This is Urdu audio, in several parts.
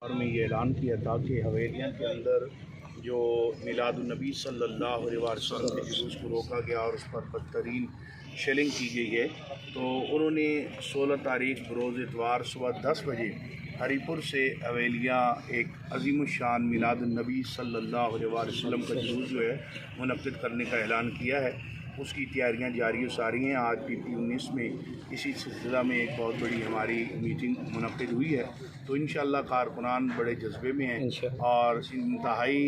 اور میں یہ اعلان کیا تھا کہ حویلیاں کے اندر جو میلادالنبی صلی اللہ علیہ وسلم کے جلوس کو روکا گیا اور اس پر بدترین شیلنگ کی گئی ہے، تو انہوں نے 16 تاریخ بروز اتوار صبح 10 بجے ہری پور سے حویلیاں ایک عظیم الشان میلاد النبی صلی اللہ علیہ وسلم کا جلوس جو ہے منعقد کرنے کا اعلان کیا ہے۔ اس کی تیاریاں جاری و ساری ہیں۔ آج PP 19 میں اسی سلسلہ میں ایک بہت بڑی ہماری میٹنگ منعقد ہوئی ہے، تو انشاءاللہ کارکنان بڑے جذبے میں ہیں اور انتہائی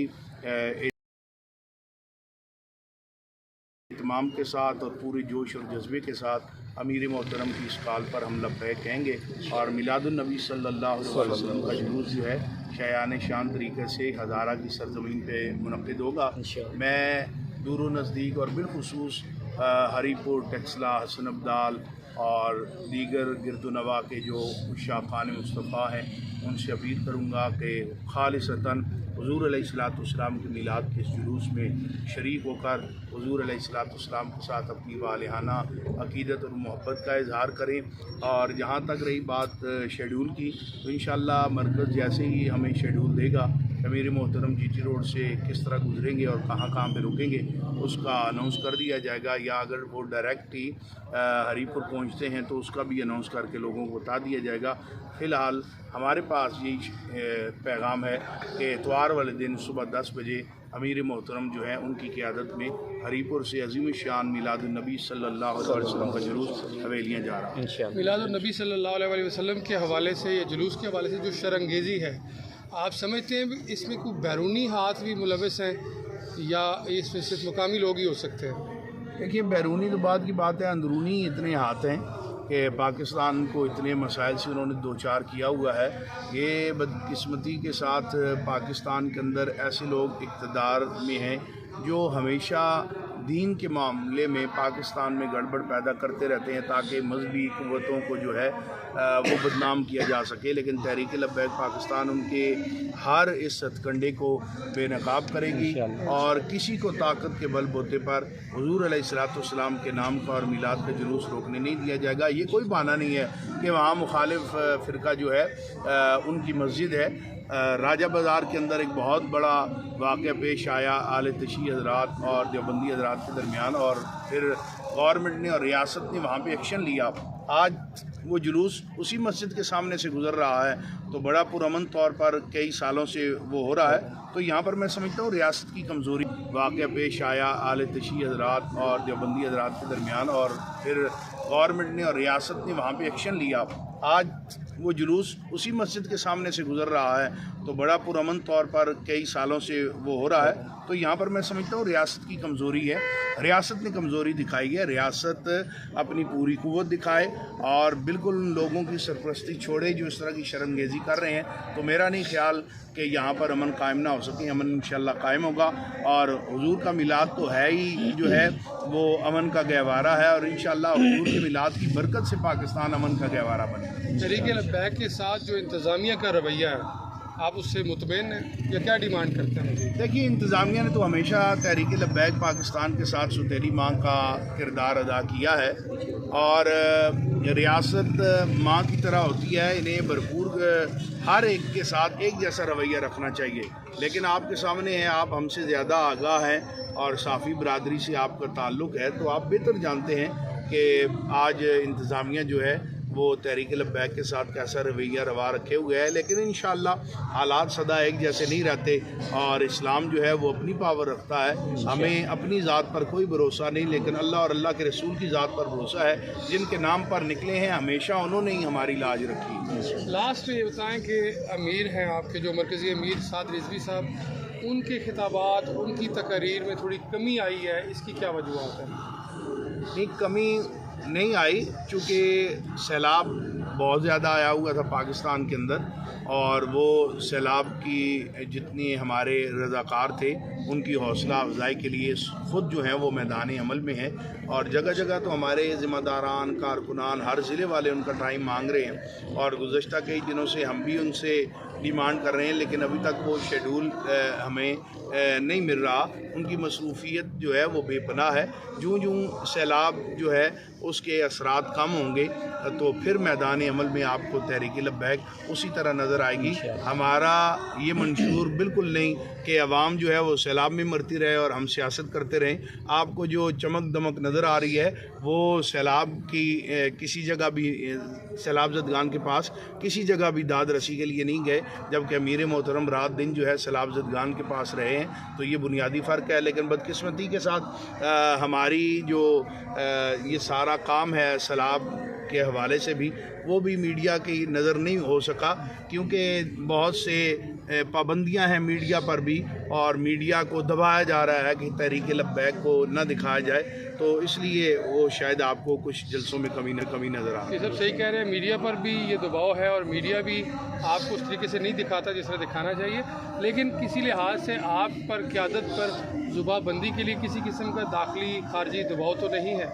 اہتمام کے ساتھ اور پورے جوش اور جذبے کے ساتھ امیر محترم کی اس کال پر ہم لبیک کہیں گے، اور میلاد النبی صلی اللہ علیہ وسلم کا جلوس جو ہے شایان شان طریقے سے ہزارہ کی سرزمین پہ منعقد ہوگا۔ میں دور و نزدیک اور بالخصوص ہری پور، ٹیکسلا، حسن ابدال اور دیگر گرد و نواح کے جو شاقان مصطفیٰ ہیں ان سے اپیل کروں گا کہ خالصتاً حضور علیہ السلام کے میلاد کے اس جلوس میں شریک ہو کر حضور علیہ السلام کے ساتھ اپنی والہانہ عقیدت اور محبت کا اظہار کریں۔ اور جہاں تک رہی بات شیڈول کی، تو انشاءاللہ مرکز جیسے ہی ہمیں شیڈول دے گا امیر محترم GT روڈ سے کس طرح گزریں گے اور کہاں کہاں پہ رکیں گے اس کا اناؤنس کر دیا جائے گا، یا اگر وہ ڈائریکٹ ہی ہری پور پہنچتے ہیں تو اس کا بھی اناؤنس کر کے لوگوں کو بتا دیا جائے گا۔ فی الحال ہمارے پاس یہی پیغام ہے کہ اتوار والے دن صبح 10 بجے امیر محترم جو ہیں ان کی قیادت میں ہری پور سے عظیم الشان میلاد النبی صلی اللہ علیہ وسلم کا جلوس حویلیاں جا رہا ہے۔ میلاد النبی صلی اللہ علیہ وسلم کے حوالے سے یا جلوس کے حوالے سے جو شرانگیزی ہے، آپ سمجھتے ہیں اس میں کوئی بیرونی ہاتھ بھی ملوث ہیں یا اس میں صرف مقامی لوگ ہی ہو سکتے ہیں؟ دیکھیے، بیرونی تو بعد کی بات ہے، اندرونی اتنے ہاتھ ہیں کہ پاکستان کو اتنے مسائل سے انہوں نے دوچار کیا ہوا ہے۔ یہ بدقسمتی کے ساتھ پاکستان کے اندر ایسے لوگ اقتدار میں ہیں جو ہمیشہ دین کے معاملے میں پاکستان میں گڑبڑ پیدا کرتے رہتے ہیں تاکہ مذہبی قوتوں کو جو ہے وہ بدنام کیا جا سکے، لیکن تحریک لبیک پاکستان ان کے ہر اس ہتھ کنڈے کو بے نقاب کرے گی اور کسی کو طاقت کے بل بوتے پر حضور علیہ السلام کے نام کا اور میلاد کا جلوس روکنے نہیں دیا جائے گا۔ یہ کوئی بہانہ نہیں ہے کہ وہاں مخالف فرقہ جو ہے ان کی مسجد ہے۔ راجہ بازار کے اندر ایک بہت بڑا واقعہ پیش آیا اہل تشیع حضرات اور دیوبندی حضرات کے درمیان، اور پھر گورنمنٹ نے اور ریاست نے وہاں پہ ایکشن لیا۔ آج وہ جلوس اسی مسجد کے سامنے سے گزر رہا ہے، تو بڑا پرامن طور پر کئی سالوں سے وہ ہو رہا ہے۔ تو یہاں پر میں سمجھتا ہوں ریاست کی کمزوری، واقعہ پیش آیا اہل تشیع حضرات اور دیوبندی حضرات کے درمیان، اور پھر گورنمنٹ نے اور ریاست نے وہاں پہ ایکشن لیا۔ آج وہ جلوس اسی مسجد کے سامنے سے گزر رہا ہے، تو بڑا پرامن طور پر کئی سالوں سے وہ ہو رہا ہے۔ تو یہاں پر میں سمجھتا ہوں ریاست کی کمزوری ہے، ریاست نے کمزوری دکھائی ہے۔ ریاست اپنی پوری قوت دکھائے اور بالکل ان لوگوں کی سرپرستی چھوڑے جو اس طرح کی شرمگیزی کر رہے ہیں۔ تو میرا نہیں خیال کہ یہاں پر امن قائم نہ ہو سکے، امن انشاءاللہ قائم ہوگا، اور حضور کا میلاد تو ہے ہی جو ہے وہ امن کا گہوارہ ہے، اور انشاءاللہ حضور کے میلاد کی برکت سے پاکستان امن کا گہوارہ بنے گا۔ تحریک لبیک کے ساتھ جو انتظامیہ کا رویہ ہے، آپ اس سے مطمئن ہیں یا کیا ڈیمانڈ کرتے ہیں؟ دیکھیے، انتظامیہ نے تو ہمیشہ تحریک لبیک پاکستان کے ساتھ ستیلی ماں کا کردار ادا کیا ہے، اور ریاست ماں کی طرح ہوتی ہے، انہیں بھرپور ہر ایک کے ساتھ ایک جیسا رویہ رکھنا چاہیے۔ لیکن آپ کے سامنے ہیں، آپ ہم سے زیادہ آگاہ ہیں اور صافی برادری سے آپ کا تعلق ہے، تو آپ بہتر جانتے ہیں کہ آج انتظامیہ جو ہے وہ تحریک لبیک کے ساتھ کیسا رویہ روا رکھے ہوئے ہے۔ لیکن انشاءاللہ حالات سدا ایک جیسے نہیں رہتے، اور اسلام جو ہے وہ اپنی پاور رکھتا ہے۔ ہمیں اپنی ذات پر کوئی بھروسہ نہیں، لیکن اللہ اور اللہ کے رسول کی ذات پر بھروسہ ہے۔ جن کے نام پر نکلے ہیں ہمیشہ انہوں نے ہی ہماری لاج رکھی۔ لاسٹ میں یہ بتائیں کہ امیر ہیں آپ کے جو مرکزی امیر سعد رضوی صاحب، ان کے خطابات، ان کی تقاریر میں تھوڑی کمی آئی ہے، اس کی کیا وجوہات ہیں؟ نہیں، کمی نہیں آئی، چونکہ سیلاب بہت زیادہ آیا ہوا تھا پاکستان کے اندر، اور وہ سیلاب کی جتنی ہمارے رضاکار تھے ان کی حوصلہ افزائی کے لیے خود جو ہیں وہ میدان عمل میں ہیں، اور جگہ جگہ تو ہمارے ذمہ داران، کارکنان، ہر ضلع والے ان کا ٹائم مانگ رہے ہیں، اور گزشتہ کئی دنوں سے ہم بھی ان سے ڈیمانڈ کر رہے ہیں، لیکن ابھی تک وہ شیڈول ہمیں نہیں مل رہا۔ ان کی مصروفیت جو ہے وہ بے پناہ ہے۔ جوں جوں سیلاب جو ہے اس کے اثرات کم ہوں گے تو پھر میدان عمل میں آپ کو تحریک لبیک اسی طرح نظر آئے گی۔ ہمارا یہ منشور بالکل نہیں کہ عوام جو ہے وہ سیلاب میں مرتی رہے اور ہم سیاست کرتے رہیں۔ آپ کو جو چمک دمک نظر آ رہی ہے وہ سیلاب کی کسی جگہ بھی سیلاب زدگان کے پاس کسی جگہ بھی داد رسی کے لیے نہیں گئے، جبکہ امیر محترم رات دن جو ہے سیلاب زدگان کے پاس رہے ہیں۔ تو یہ بنیادی فرق ہے، لیکن بدقسمتی کے ساتھ ہماری جو یہ سارا کام ہے سیلاب کے حوالے سے بھی وہ بھی میڈیا کی نظر نہیں ہو سکا، کیونکہ بہت سے پابندیاں ہیں میڈیا پر بھی، اور میڈیا کو دبایا جا رہا ہے کہ تحریک لبیک کو نہ دکھایا جائے، تو اس لیے وہ شاید آپ کو کچھ جلسوں میں کمی نظر آ رہی ہے۔ یہ سب صحیح کہہ رہے ہیں، میڈیا پر بھی یہ دباؤ ہے اور میڈیا بھی آپ کو اس طریقے سے نہیں دکھاتا جس طرح دکھانا چاہیے، لیکن کسی لحاظ سے آپ پر قیادت پر زبان بندی کے لیے کسی قسم کا داخلی خارجی دباؤ تو نہیں ہے؟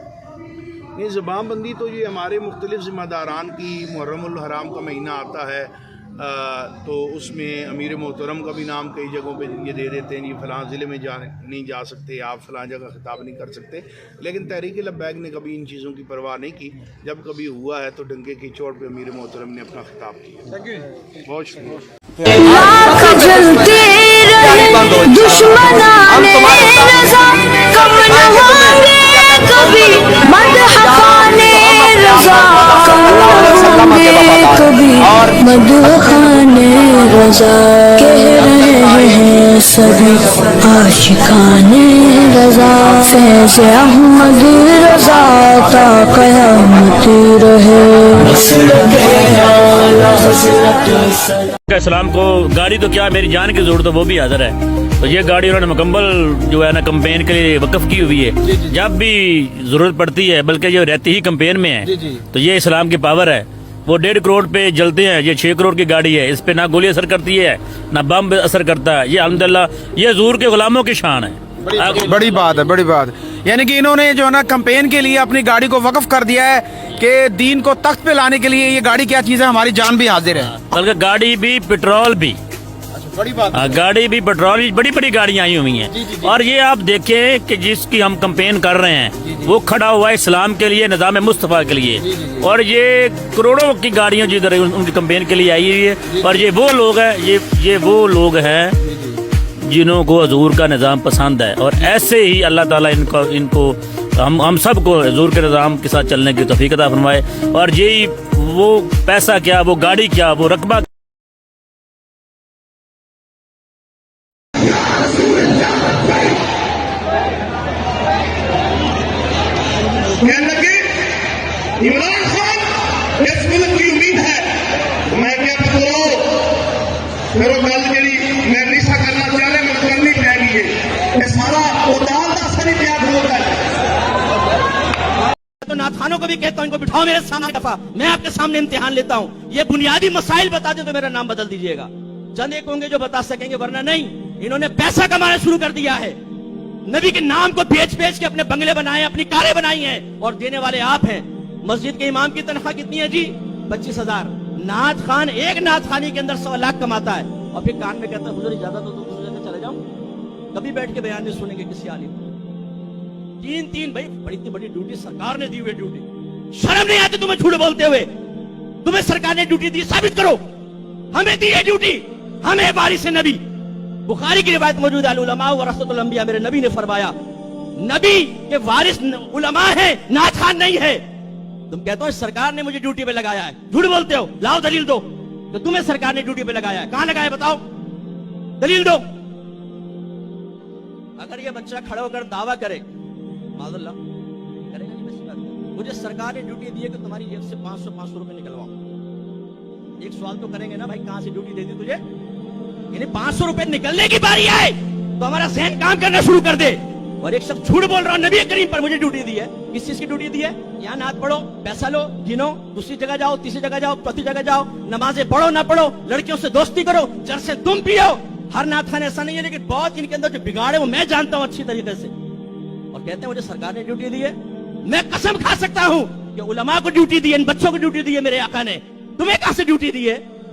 یہ زبان بندی تو یہ ہمارے مختلف ذمہ داران کی، محرم الحرام کا مہینہ آتا ہے تو اس میں امیر محترم کا بھی نام کئی جگہوں پہ یہ دے دیتے ہیں، یہ فلاں ضلع میں نہیں جا سکتے، آپ فلاں جگہ خطاب نہیں کر سکتے، لیکن تحریک لبیک نے کبھی ان چیزوں کی پرواہ نہیں کی۔ جب کبھی ہوا ہے تو ڈنکے کی چوٹ پہ امیر محترم نے اپنا خطاب کیا۔ بہت شکریہ۔ مدحانے رضا کہہ رہے ہیں سبھی عاشقانے رضا، فیض احمد رضا تا قیامت رہے۔ اسلام کو گاڑی تو کیا میری جان کی ضرورت ہے وہ بھی حاضر ہے، تو یہ گاڑی انہوں نے مکمل جو ہے نا کمپین کے لیے وقف کی ہوئی ہے، جب بھی ضرورت پڑتی ہے بلکہ یہ رہتی ہی کمپین میں ہے، تو یہ اسلام کی پاور ہے۔ وہ 1.5 کروڑ پہ جلتے ہیں، یہ 6 کروڑ کی گاڑی ہے، اس پہ نہ گولی اثر کرتی ہے نہ بم اثر کرتا ہے۔ یہ الحمدللہ یہ حضور کے غلاموں کی شان ہے۔ بڑی بات ہے، بڑی بات، یعنی کہ انہوں نے جو ہے نا کمپین کے لیے اپنی گاڑی کو وقف کر دیا ہے کہ دین کو تخت پہ لانے کے لیے یہ گاڑی کیا چیز ہے، ہماری جان بھی حاضر ہے، بلکہ گاڑی بھی پیٹرول بھی، بڑی بات، گاڑی بھی پیٹرول بھی، بڑی بڑی گاڑیاں آئی ہوئی ہیں۔ اور یہ آپ دیکھیں کہ جس کی ہم کمپین کر رہے ہیں وہ کھڑا ہوا ہے اسلام کے لیے، نظام مصطفیٰ کے لیے، اور یہ کروڑوں کی گاڑیاں جدھر ان کی کمپین کے لیے آئی ہوئی ہے، اور یہ وہ لوگ ہیں یہ وہ لوگ ہیں جنہوں کو حضور کا نظام پسند ہے، اور ایسے ہی اللہ تعالیٰ ان کو ہم سب کو حضور کے نظام کے ساتھ چلنے کی توفیق عطا فرمائے، اور یہی وہ پیسہ کیا، وہ گاڑی کیا، وہ رقبہ عمران خان اس ملک کی امید ہے، میں کیا بتاؤں میرے گل جی میں ریسا کرنا چاہ رہے میں کرنی پہ گئی ہے، یہ سارا ادال کا سری تیار ہوتا ہے۔ تو ناتھانوں کو بھی کہتا ہوں ان کو بٹھاؤ میرے سامنے دفعہ، میں آپ کے سامنے امتحان لیتا ہوں، یہ بنیادی مسائل بتا دیں تو میرا نام بدل دیجئے گا، چند ایک ہوں گے جو بتا سکیں گے ورنہ نہیں۔ انہوں نے پیسہ کمانا شروع کر دیا ہے، نبی کے نام کو بیچ کے اپنے بنگلے بنائے، اپنی کاریں بنائی ہیں، اور دینے والے آپ ہیں۔ مسجد کے امام کی تنخواہ کتنی ہے جی؟ 25,000۔ نعت خان ایک نعت خانی کے اندر 1.25 لاکھ کماتا ہے، اور پھر کان میں کہتا ہے حضور اجازت ہو تو دوسری جگہ چلے جاؤں، کبھی بیٹھ کے بیان نہیں سنیں گے کسی عالم۔ تین بھائی بڑی اتنی بڑی ڈیوٹی سرکار نے دی ہوئی ڈیوٹی، شرم نہیں آتی تمہیں جھوٹ بولتے ہوئے؟ تمہیں سرکار نے ڈیوٹی دی، ثابت کرو، ہمیں دی ہے ڈیوٹی، ہمیں وارث نبی۔ بخاری کی روایت موجود ہے، العلماء ورثۃ الانبیاء، میرے نبی نے فرمایا نبی کے وارث علماء ہیں، نعت خان نہیں ہے۔ تم کہتے ہو سرکار نے مجھے ڈیوٹی پہ لگایا ہے، جھوٹ بولتے ہو، لاؤ دلیل دو کہ تمہیں سرکار نے ڈیوٹی پہ لگایا ہے، کہاں لگایا بتاؤ، دلیل دو۔ اگر یہ بچہ کھڑا ہو کر دعویٰ کرے معاذ اللہ کرے گا نہیں، مجھے سرکار نے ڈیوٹی دی ہے کہ تمہاری جیب سے 500 روپے نکلواؤں، ایک سوال تو کریں گے نا بھائی کہاں سے ڈیوٹی دے دی تجھے؟ یعنی 500 روپے نکلنے کی باری آئے تو ہمارا ذہن کام کرنا شروع کر دے، اور ایک شخص جھوٹ بول رہا ہوں نبی کریم پر مجھے ڈیوٹی دی ہے، کس چیز کی ڈیوٹی دی ہے؟ یہاں نعت پڑھو، پیسہ لو، گنو، دوسری جگہ جاؤ، تیسری جگہ جاؤ، چوتھی جگہ جاؤ، نمازیں پڑھو نہ پڑھو، لڑکیوں سے دوستی کرو، جرسے تم پیو۔ ہر نعت خان ایسا نہیں ہے، لیکن بہت ان کے اندر جو بگاڑ ہے وہ میں جانتا ہوں اچھی طریقے سے، اور کہتے ہیں مجھے سرکار نے ڈیوٹی دی ہے۔ میں قسم کھا سکتا ہوں کہ علماء کو ڈیوٹی دی ہے، ان بچوں کو ڈیوٹی دی ہے میرے آقا نے، تمہیں کہاں سے ڈیوٹی دی ہے؟